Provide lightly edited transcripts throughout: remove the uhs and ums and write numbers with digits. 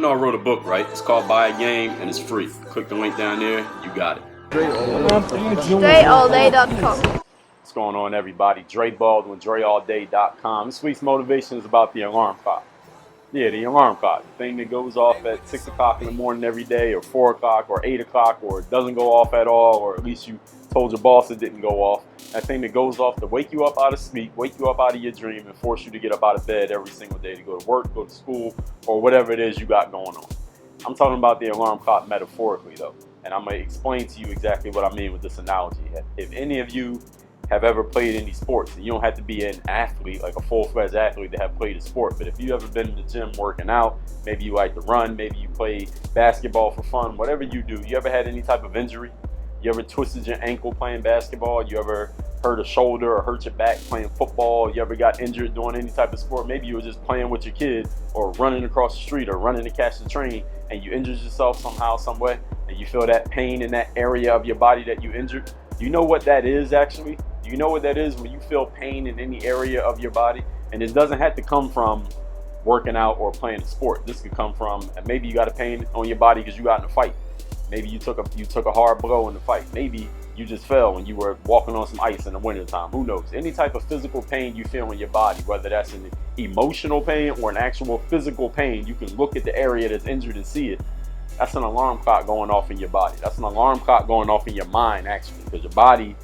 know I wrote a book, right? It's called Buy a Game, and it's free. Click the link down there. You got it. DreAllDay.com. What's going on, everybody? Dre Baldwin, DreAllDay.com. This week's motivation is about the alarm clock. Yeah, the alarm clock. The thing that goes off at 6 o'clock in the morning every day, or 4 o'clock, or 8 o'clock, or it doesn't go off at all, or at least you told your boss it didn't go off. That thing that goes off to wake you up out of sleep, wake you up out of your dream, and force you to get up out of bed every single day to go to work, go to school, or whatever it is you got going on. I'm talking about the alarm clock metaphorically, though, and I'm going to explain to you exactly what I mean with this analogy. If any of you have ever played any sports, and you don't have to be an athlete, like a full-fledged athlete to have played a sport, but if you ever been in the gym working out, maybe you like to run, maybe you play basketball for fun, whatever you do, you ever had any type of injury? You ever twisted your ankle playing basketball? You ever hurt a shoulder or hurt your back playing football? You ever got injured doing any type of sport? Maybe you were just playing with your kid or running across the street or running to catch the train, and you injured yourself somehow, some way, and you feel that pain in that area of your body that you injured. Do you know what that is actually? Do you know what that is when you feel pain in any area of your body? And it doesn't have to come from working out or playing a sport. This could come from, and maybe you got a pain on your body because you got in a fight. Maybe you took a hard blow in the fight. Maybe you just fell when you were walking on some ice in the wintertime. Who knows? Any type of physical pain you feel in your body, whether that's an emotional pain or an actual physical pain, you can look at the area that's injured and see it. That's an alarm clock going off in your body. That's an alarm clock going off in your mind, actually, because your body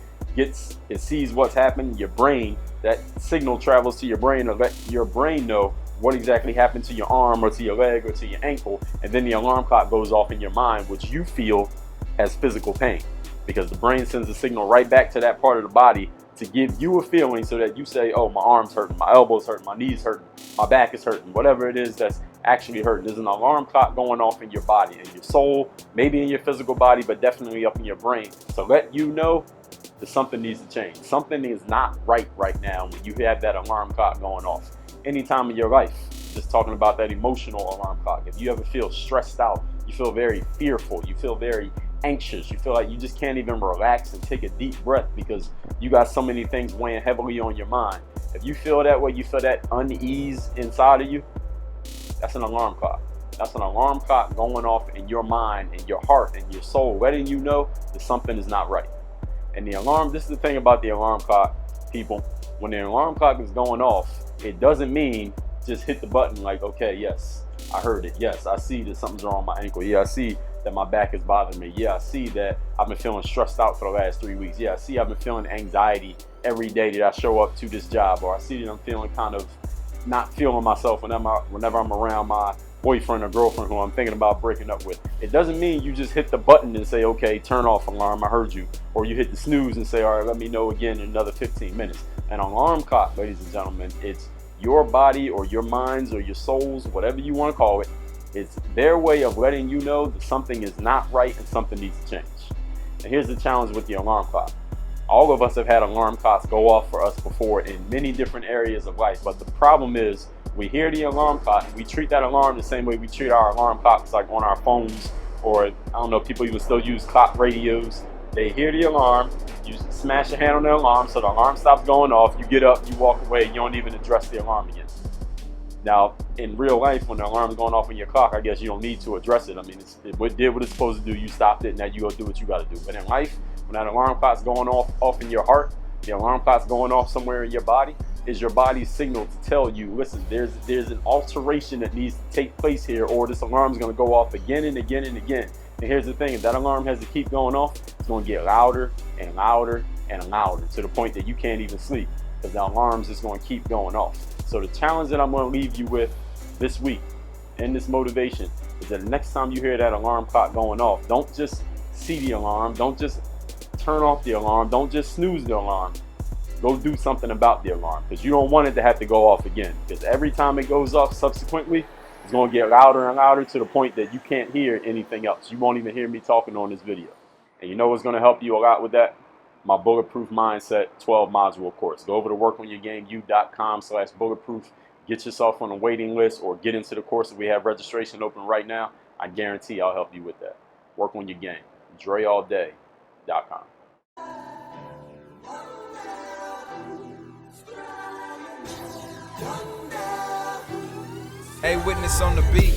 sees what's happening. Your brain, that signal travels to your brain to let your brain know what exactly happened to your arm or to your leg or to your ankle, and then the alarm clock goes off in your mind, which you feel as physical pain, because the brain sends a signal right back to that part of the body to give you a feeling so that you say, oh, my arm's hurting, my elbow's hurting, my knee's hurting, my back is hurting, whatever it is that's actually hurting. There's an alarm clock going off in your body, in your soul, maybe in your physical body, but definitely up in your brain to let you know that something needs to change. Something is not right now when you have that alarm clock going off. Any time in your life, just talking about that emotional alarm clock. If you ever feel stressed out, you feel very fearful, you feel very anxious, you feel like you just can't even relax and take a deep breath because you got so many things weighing heavily on your mind. If you feel that way, you feel that unease inside of you, that's an alarm clock. That's an alarm clock going off in your mind, in your heart, in your soul, letting you know that something is not right. And the alarm, this is the thing about the alarm clock, people. When the alarm clock is going off, it doesn't mean just hit the button like, okay, yes, I heard it. Yes, I see that something's wrong with my ankle. Yeah, I see that my back is bothering me. Yeah, I see that I've been feeling stressed out for the last 3 weeks. Yeah, I see I've been feeling anxiety every day that I show up to this job. Or I see that I'm feeling kind of not feeling myself whenever I'm around my boyfriend or girlfriend who I'm thinking about breaking up with. It doesn't mean you just hit the button and say, okay, turn off alarm, I heard you. Or you hit the snooze and say, all right, let me know again in another 15 minutes. An alarm clock, ladies and gentlemen, it's your body or your minds or your souls, whatever you want to call it. It's their way of letting you know that something is not right and something needs to change. And here's the challenge with the alarm clock. All of us have had alarm clocks go off for us before in many different areas of life. But the problem is we hear the alarm clock and we treat that alarm the same way we treat our alarm clocks, like on our phones, or I don't know, people even still use clock radios. They hear the alarm, you smash your hand on the alarm so the alarm stops going off, you get up, you walk away, you don't even address the alarm again. Now, in real life, when the alarm is going off in your clock, I guess you don't need to address it. I mean, it did what it's supposed to do, you stopped it, now you go do what you got to do. But in life, when that alarm clock's going off in your heart, the alarm clock's going off somewhere in your body, is your body's signal to tell you, listen, there's an alteration that needs to take place here, or this alarm is going to go off again and again and again. And here's the thing, if that alarm has to keep going off, it's going to get louder and louder and louder to the point that you can't even sleep because the alarm's just going to keep going off. So the challenge that I'm going to leave you with this week in this motivation is that the next time you hear that alarm clock going off, don't just see the alarm, don't just turn off the alarm, don't just snooze the alarm. Go do something about the alarm because you don't want it to have to go off again, because every time it goes off subsequently, it's going to get louder and louder to the point that you can't hear anything else. You won't even hear me talking on this video. And you know what's going to help you a lot with that? My Bulletproof Mindset 12-module course. Go over to workonyourgameu.com/bulletproof. Get yourself on a waiting list or get into the course. If we have registration open right now, I guarantee I'll help you with that. Work on your game. DreAllDay.com. Hey, witness on the beat.